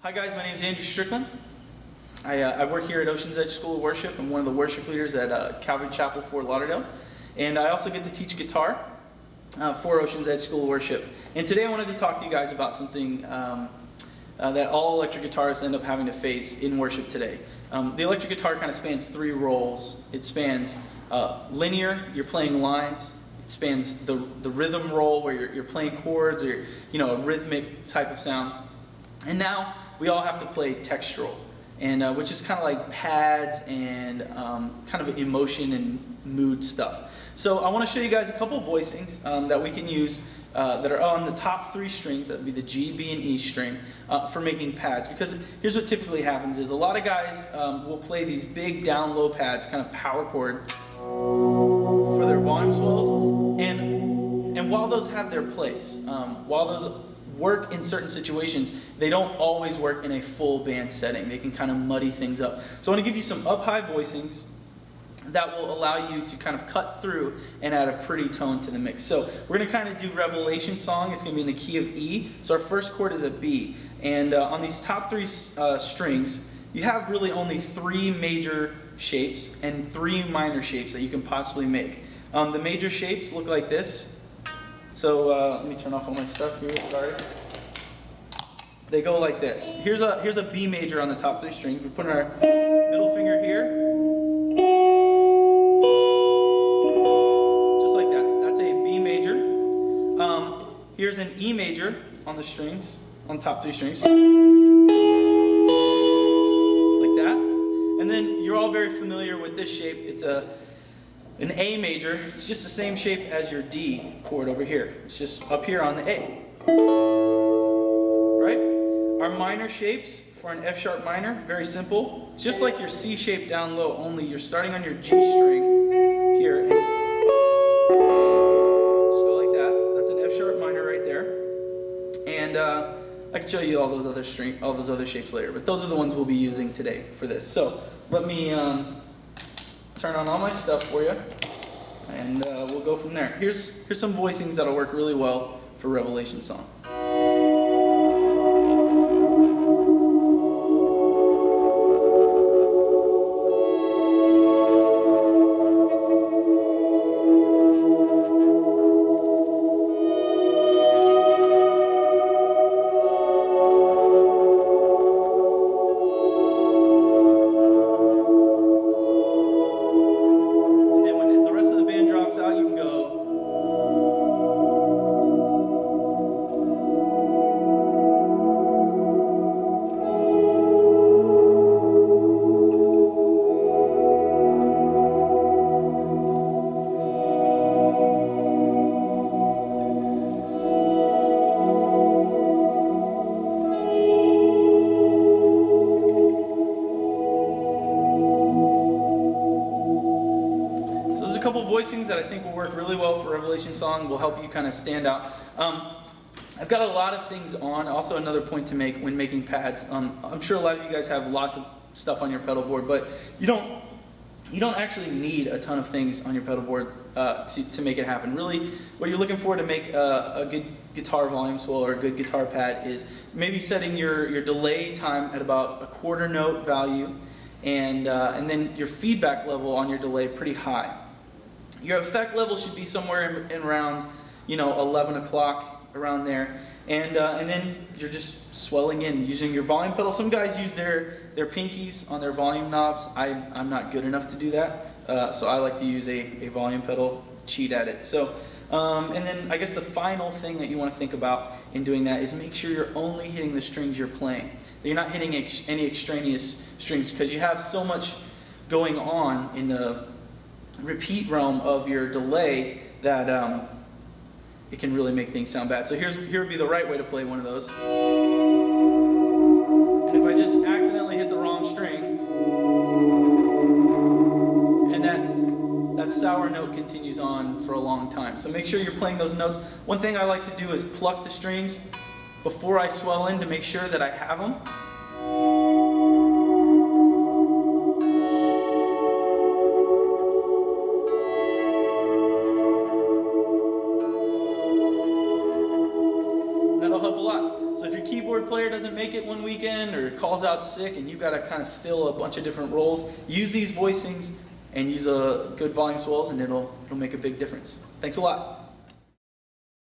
Hi guys, my name is Andrew Strickland. I work here at Ocean's Edge School of Worship. I'm one of the worship leaders at Calvary Chapel, Fort Lauderdale. And I also get to teach guitar for Ocean's Edge School of Worship. And today I wanted to talk to you guys about something that all electric guitarists end up having to face in worship today. The electric guitar kind of spans three roles. It spans linear, you're playing lines. It spans the rhythm role where you're playing chords or a rhythmic type of sound. And now we all have to play textural, and which is kind of like pads and kind of emotion and mood stuff. So I want to show you guys a couple voicings that we can use that are on the top three strings. That would be the G, B, and E string for making pads. Because here's what typically happens is a lot of guys will play these big down low pads, kind of power chord for their volume swells. And while those have their place, while those work in certain situations, they don't always work in a full band setting. They can kind of muddy things up. So I want to give you some up-high voicings that will allow you to kind of cut through and add a pretty tone to the mix. So we're going to kind of do Revelation song. It's going to be in the key of E. So our first chord is a B. And on these top three strings, you have really only three major shapes and three minor shapes that you can possibly make. The major shapes look like this. So let me turn off all my stuff here. Sorry. They go like this. Here's a B major on the top three strings. We put our middle finger here, just like that. That's a B major. Here's an E major on the strings, on the top three strings, like that. And then you're all very familiar with this shape. It's an A major. It's just the same shape as your D chord over here. It's just up here on the A. Right? Our minor shapes for an F sharp minor, very simple. It's just like your C shape down low, only you're starting on your G string here. And just go like that. That's an F sharp minor right there. And I can show you all those other shapes later, but those are the ones we'll be using today for this. So let me turn on all my stuff for you, and we'll go from there. Here's some voicings that'll work really well for Revelation song. Couple voicings that I think will work really well for Revelation song, will help you kind of stand out. I've got a lot of things on. Also, another point to make when making pads. I'm sure a lot of you guys have lots of stuff on your pedal board, but you don't actually need a ton of things on your pedal board to make it happen. Really, what you're looking for to make a good guitar volume swell or a good guitar pad is maybe setting your delay time at about a quarter note value, and then your feedback level on your delay pretty high. Your effect level should be somewhere in around 11 o'clock, around there, and then you're just swelling in using your volume pedal. Some guys use their pinkies on their volume knobs. I'm not good enough to do that, so I like to use a volume pedal, cheat at it. So and then I guess the final thing that you want to think about in doing that is make sure you're only hitting the strings you're playing. That you're not hitting any extraneous strings, because you have so much going on in the repeat realm of your delay that it can really make things sound bad. So here would be the right way to play one of those. And if I just accidentally hit the wrong string, and that sour note continues on for a long time. So make sure you're playing those notes. One thing I like to do is pluck the strings before I swell in to make sure that I have them. make it one weekend or calls out sick and you've got to kind of fill a bunch of different roles, use these voicings and use a good volume swells and it'll make a big difference. Thanks a lot.